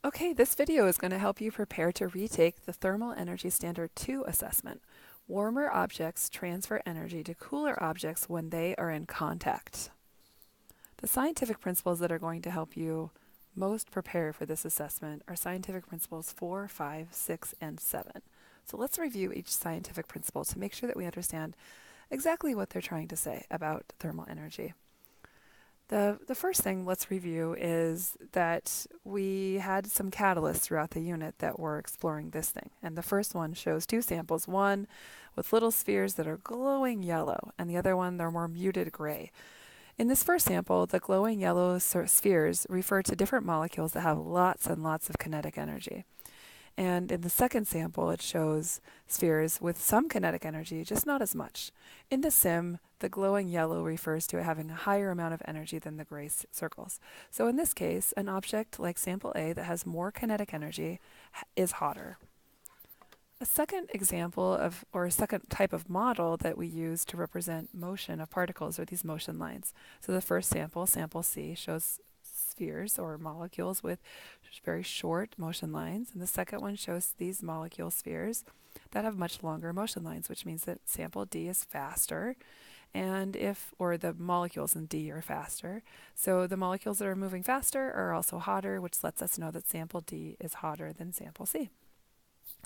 Okay, this video is going to help you prepare to retake the Thermal Energy Standard 2 assessment. Warmer objects transfer energy to cooler objects when they are in contact. The scientific principles that are going to help you most prepare for this assessment are scientific principles 4, 5, 6, and 7. So let's review each scientific principle to make sure that we understand exactly what they're trying to say about thermal energy. The first thing let's review is that we had some catalysts throughout the unit that were exploring this thing. And the first one shows two samples, one with little spheres that are glowing yellow, and the other one they're more muted gray. In this first sample, the glowing yellow spheres refer to different molecules that have lots and lots of kinetic energy. And in the second sample, it shows spheres with some kinetic energy, just not as much. In the sim, the glowing yellow refers to it having a higher amount of energy than the gray circles. So in this case, an object like sample A that has more kinetic energy is hotter. A second example of, or a second type of model that we use to represent motion of particles are these motion lines. So the first sample, sample C, shows spheres or molecules with very short motion lines, and the second one shows these molecule spheres that have much longer motion lines, which means that sample D is faster, or the molecules in D are faster. So the molecules that are moving faster are also hotter, which lets us know that sample D is hotter than sample C.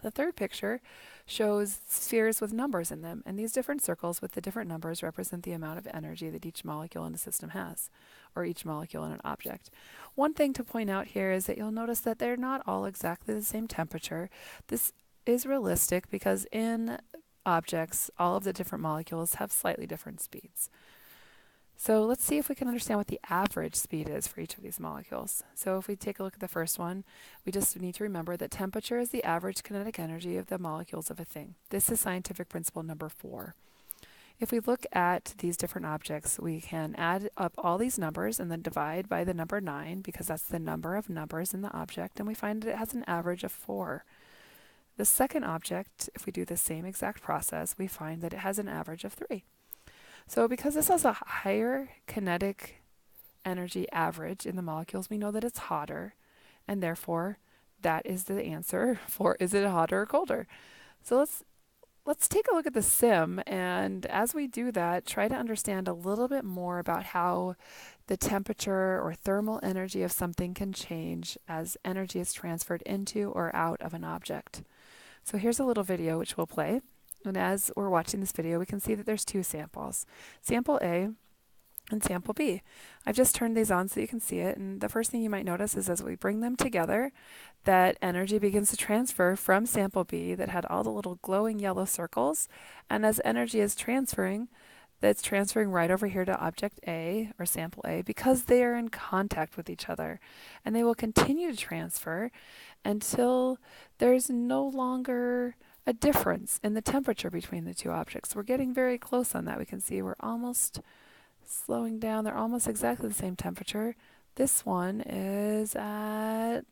The third picture shows spheres with numbers in them, and these different circles with the different numbers represent the amount of energy that each molecule in a system has, or each molecule in an object. One thing to point out here is that you'll notice that they're not all exactly the same temperature. This is realistic because in objects, all of the different molecules have slightly different speeds. So let's see if we can understand what the average speed is for each of these molecules. So if we take a look at the first one, we just need to remember that temperature is the average kinetic energy of the molecules of a thing. This is scientific principle number 4. If we look at these different objects, we can add up all these numbers and then divide by the number 9, because that's the number of numbers in the object, and we find that it has an average of 4. The second object, if we do the same exact process, we find that it has an average of 3. So because this has a higher kinetic energy average in the molecules, we know that it's hotter, and therefore that is the answer for is it hotter or colder. So let's take a look at the sim, and as we do that, try to understand a little bit more about how the temperature or thermal energy of something can change as energy is transferred into or out of an object. So here's a little video which we'll play. And as we're watching this video, we can see that there's two samples, sample A and sample B. I've just turned these on so you can see it, and the first thing you might notice is as we bring them together, that energy begins to transfer from sample B that had all the little glowing yellow circles, and as energy is transferring, that's transferring right over here to object A, or sample A, because they are in contact with each other. And they will continue to transfer until there's no longer a difference in the temperature between the two objects. We're getting very close on that. We can see we're almost slowing down. They're almost exactly the same temperature. This one is at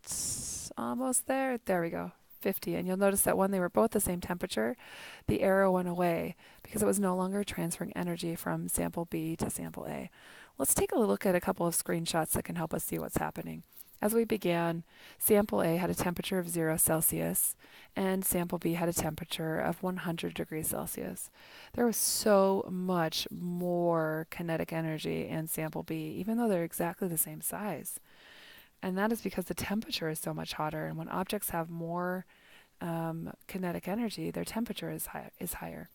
almost there. There we go, 50. And you'll notice that when they were both the same temperature, the arrow went away because it was no longer transferring energy from sample B to sample A. Let's take a look at a couple of screenshots that can help us see what's happening. As we began, sample A had a temperature of 0 Celsius, and sample B had a temperature of 100 degrees Celsius. There was so much more kinetic energy in sample B, even though they're exactly the same size. And that is because the temperature is so much hotter, and when objects have more kinetic energy, their temperature is higher.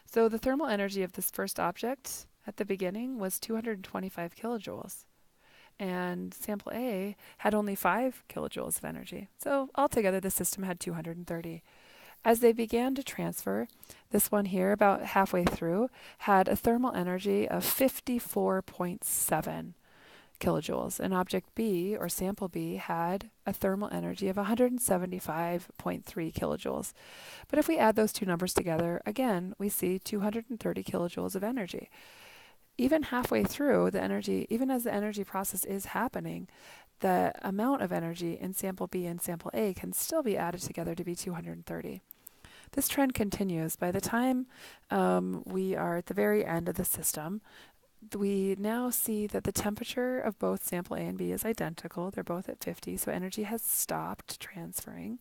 So the thermal energy of this first object at the beginning was 225 kilojoules. And sample A had only 5 kilojoules of energy. So altogether, the system had 230. As they began to transfer, this one here, about halfway through, had a thermal energy of 54.7 kilojoules. And object B, or sample B, had a thermal energy of 175.3 kilojoules. But if we add those two numbers together, again, we see 230 kilojoules of energy. Even halfway through the energy, even as the energy process is happening, the amount of energy in sample B and sample A can still be added together to be 230. This trend continues. By the time we are at the very end of the system, we now see that the temperature of both sample A and B is identical. They're both at 50, so energy has stopped transferring.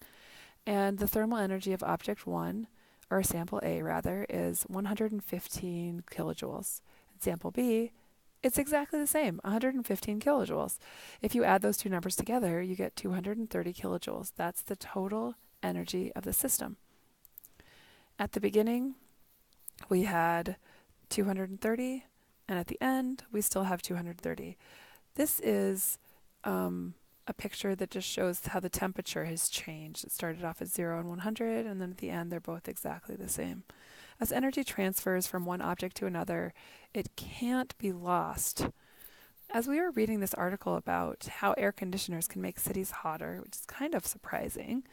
And the thermal energy of object 1, or sample A rather, is 115 kilojoules. And sample B, it's exactly the same, 115 kilojoules. If you add those two numbers together, you get 230 kilojoules. That's the total energy of the system. At the beginning, we had 230, and at the end, we still have 230. This is a picture that just shows how the temperature has changed. It started off at 0 and 100, and then at the end, they're both exactly the same. As energy transfers from one object to another, it can't be lost. As we were reading this article about how air conditioners can make cities hotter, which is kind of surprising,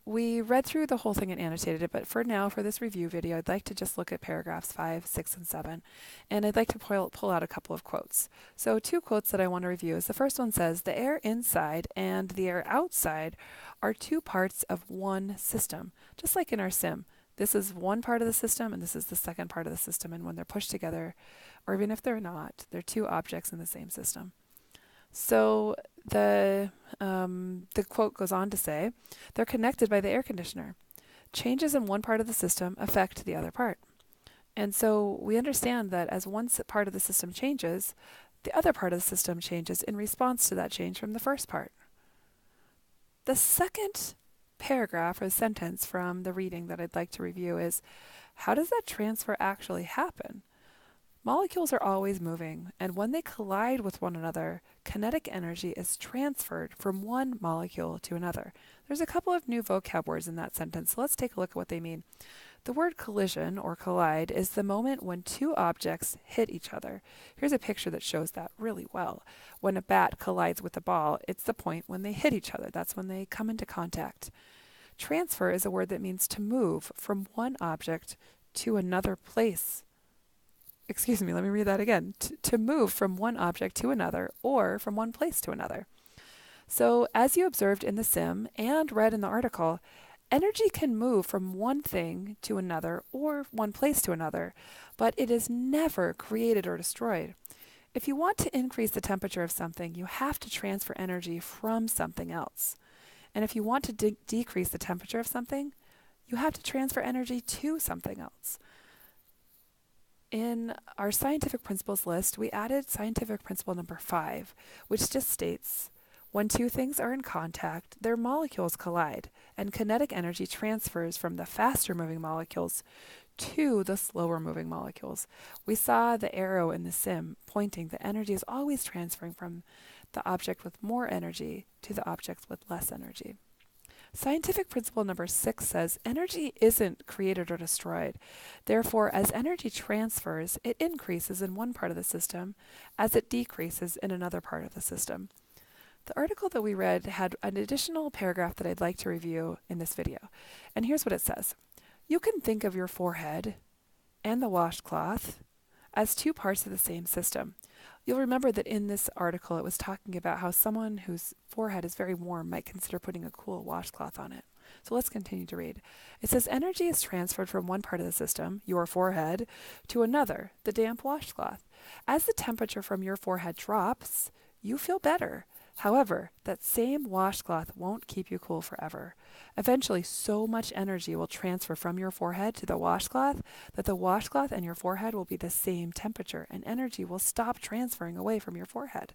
we read through the whole thing and annotated it, but for now, for this review video, I'd like to just look at paragraphs 5, 6, and 7, and I'd like to pull out a couple of quotes. So 2 quotes that I want to review is the first one says, "The air inside and the air outside are 2 parts of one system," just like in our sim. This is one part of the system, and this is the second part of the system, and when they're pushed together, or even if they're not, they're 2 objects in the same system. So the quote goes on to say, "They're connected by the air conditioner. Changes in one part of the system affect the other part." And so we understand that as one part of the system changes, the other part of the system changes in response to that change from the first part. The second paragraph or sentence from the reading that I'd like to review is, how does that transfer actually happen? Molecules are always moving, and when they collide with one another, kinetic energy is transferred from one molecule to another. There's a couple of new vocab words in that sentence, so let's take a look at what they mean. The word collision or collide is the moment when 2 objects hit each other. Here's a picture that shows that really well. When a bat collides with a ball, it's the point when they hit each other. That's when they come into contact. Transfer is a word that means to move from one object to another place. Excuse me, let me read that again. To move from one object to another or from one place to another. So, as you observed in the sim and read in the article, energy can move from one thing to another or one place to another, but it is never created or destroyed. If you want to increase the temperature of something, you have to transfer energy from something else. And if you want to decrease the temperature of something, you have to transfer energy to something else. In our scientific principles list, we added scientific principle number 5, which just states, when 2 things are in contact, their molecules collide, and kinetic energy transfers from the faster moving molecules to the slower moving molecules. We saw the arrow in the sim pointing that energy is always transferring from the object with more energy to the object with less energy. Scientific principle number 6 says energy isn't created or destroyed. Therefore, as energy transfers, it increases in one part of the system as it decreases in another part of the system. The article that we read had an additional paragraph that I'd like to review in this video. And here's what it says. You can think of your forehead and the washcloth as 2 parts of the same system. You'll remember that in this article it was talking about how someone whose forehead is very warm might consider putting a cool washcloth on it. So let's continue to read. It says energy is transferred from one part of the system, your forehead, to another, the damp washcloth. As the temperature from your forehead drops, you feel better. However, that same washcloth won't keep you cool forever. Eventually, so much energy will transfer from your forehead to the washcloth that the washcloth and your forehead will be the same temperature, and energy will stop transferring away from your forehead.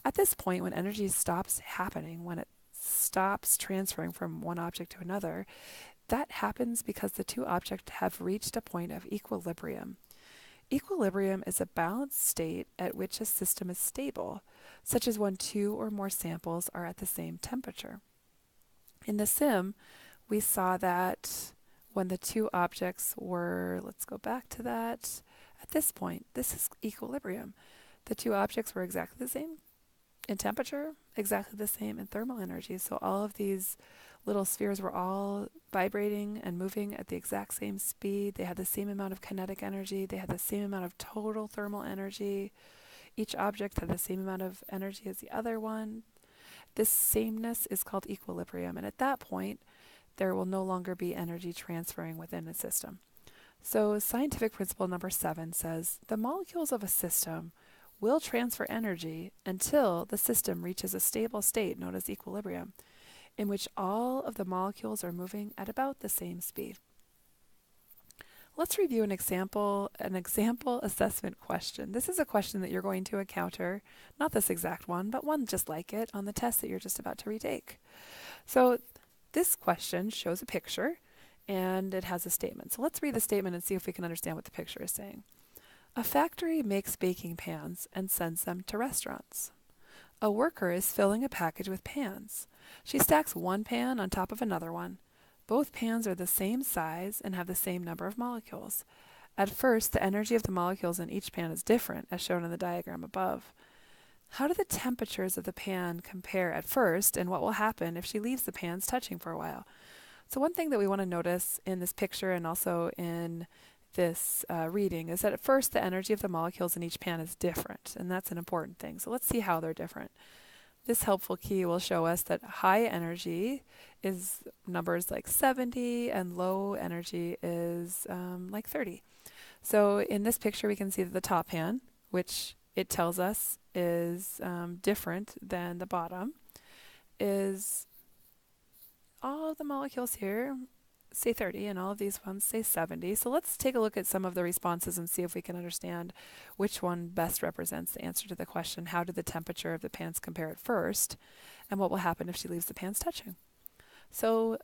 At this point, when energy stops happening, when it stops transferring from one object to another, that happens because the 2 objects have reached a point of equilibrium. Equilibrium is a balanced state at which a system is stable, such as when 2 or more samples are at the same temperature. In the sim, we saw that when the 2 objects were, let's go back to that, at this point, this is equilibrium. The 2 objects were exactly the same in temperature, exactly the same in thermal energy. So all of these little spheres were all vibrating and moving at the exact same speed. They had the same amount of kinetic energy. They had the same amount of total thermal energy. Each object had the same amount of energy as the other one. This sameness is called equilibrium, and at that point, there will no longer be energy transferring within a system. So scientific principle number 7 says the molecules of a system will transfer energy until the system reaches a stable state known as equilibrium, in which all of the molecules are moving at about the same speed. Let's review an example assessment question. This is a question that you're going to encounter, not this exact one, but one just like it on the test that you're just about to retake. So this question shows a picture and it has a statement. So let's read the statement and see if we can understand what the picture is saying. A factory makes baking pans and sends them to restaurants. A worker is filling a package with pans. She stacks one pan on top of another one. Both pans are the same size and have the same number of molecules. At first, the energy of the molecules in each pan is different, as shown in the diagram above. How do the temperatures of the pan compare at first, and what will happen if she leaves the pans touching for a while? So one thing that we want to notice in this picture and also in this reading is that at first the energy of the molecules in each pan is different, and that's an important thing. So let's see how they're different. This helpful key will show us that high energy is numbers like 70 and low energy is like 30. So in this picture we can see that the top pan, which it tells us is different than the bottom, is all of the molecules here say 30 and all of these ones say 70. So let's take a look at some of the responses and see if we can understand which one best represents the answer to the question, how did the temperature of the pans compare at first, and what will happen if she leaves the pans touching? So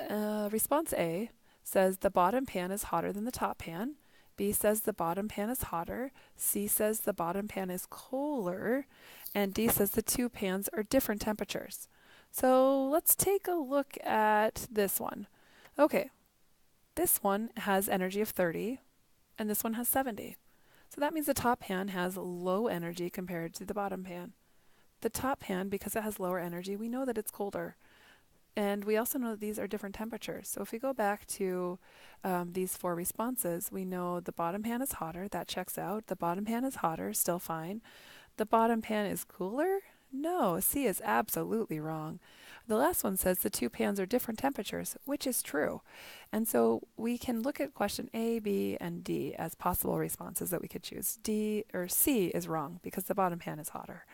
response A says the bottom pan is hotter than the top pan. B says the bottom pan is hotter. C says the bottom pan is cooler. And D says the two pans are different temperatures. So let's take a look at this one. Okay, this one has energy of 30, and this one has 70. So that means the top pan has low energy compared to the bottom pan. The top pan, because it has lower energy, we know that it's colder. And we also know that these are different temperatures. So if we go back to these four responses, we know the bottom pan is hotter. That checks out. The bottom pan is hotter. Still fine. The bottom pan is cooler? No, C is absolutely wrong. The last one says the two pans are different temperatures, which is true. And so we can look at question A, B, and D as possible responses that we could choose. D or C is wrong because the bottom pan is hotter.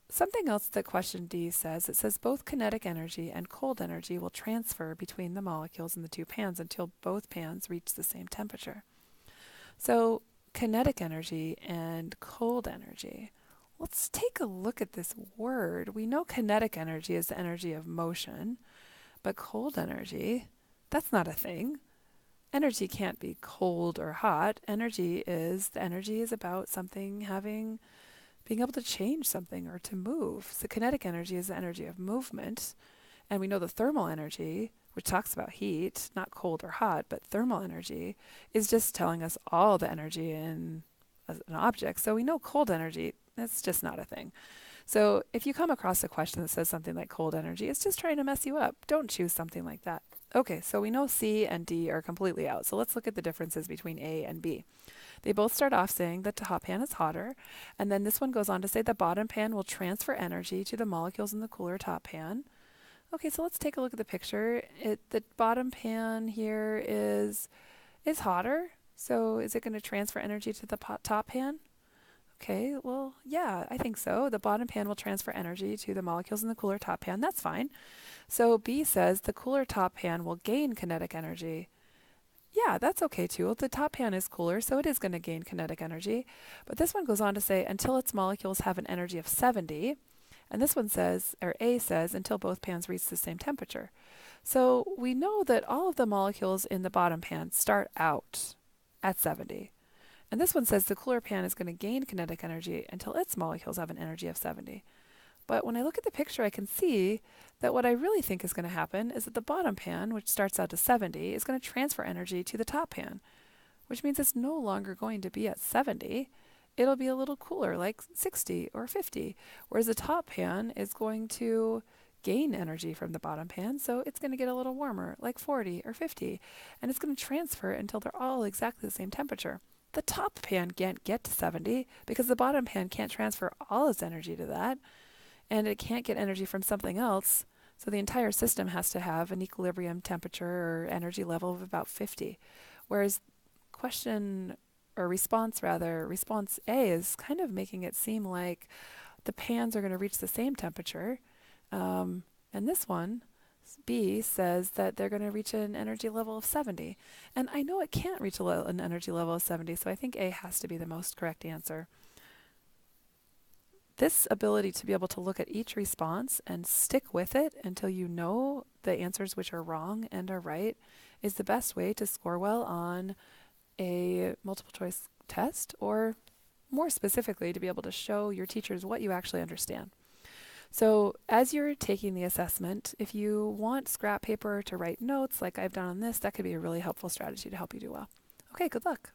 Something else that question D says, it says both kinetic energy and cold energy will transfer between the molecules in the two pans until both pans reach the same temperature. So kinetic energy and cold energy. Let's take a look at this word. We know kinetic energy is the energy of motion, but cold energy, that's not a thing. Energy can't be cold or hot. The energy is about something being able to change something or to move. So kinetic energy is the energy of movement. And we know the thermal energy, which talks about heat, not cold or hot, but thermal energy, is just telling us all the energy in an object. So we know cold energy, that's just not a thing. So if you come across a question that says something like cold energy, it's just trying to mess you up. Don't choose something like that. Okay, so we know C and D are completely out. So let's look at the differences between A and B. They both start off saying the top pan is hotter, and then this one goes on to say the bottom pan will transfer energy to the molecules in the cooler top pan. Okay, so let's take a look at the picture. The bottom pan here is hotter, so is it going to transfer energy to the top pan? Okay, well, yeah, I think so. The bottom pan will transfer energy to the molecules in the cooler top pan. That's fine. So B says the cooler top pan will gain kinetic energy. Yeah, that's okay too. The top pan is cooler, so it is going to gain kinetic energy. But this one goes on to say until its molecules have an energy of 70. And this one says, or A says, until both pans reach the same temperature. So we know that all of the molecules in the bottom pan start out at 70. And this one says the cooler pan is going to gain kinetic energy until its molecules have an energy of 70. But when I look at the picture, I can see that what I really think is going to happen is that the bottom pan, which starts out to 70, is going to transfer energy to the top pan, which means it's no longer going to be at 70. It'll be a little cooler, like 60 or 50, whereas the top pan is going to gain energy from the bottom pan, so it's going to get a little warmer, like 40 or 50, and it's going to transfer until they're all exactly the same temperature. The top pan can't get to 70 because the bottom pan can't transfer all its energy to that, and it can't get energy from something else. So the entire system has to have an equilibrium temperature or energy level of about 50. Whereas question or response rather, response A is kind of making it seem like the pans are going to reach the same temperature. And this one, B, says that they're going to reach an energy level of 70. And I know it can't reach an energy level of 70, so I think A has to be the most correct answer. This ability to be able to look at each response and stick with it until you know the answers which are wrong and are right is the best way to score well on a multiple choice test, or more specifically, to be able to show your teachers what you actually understand. So as you're taking the assessment, if you want scrap paper to write notes like I've done on this, that could be a really helpful strategy to help you do well. Okay, good luck.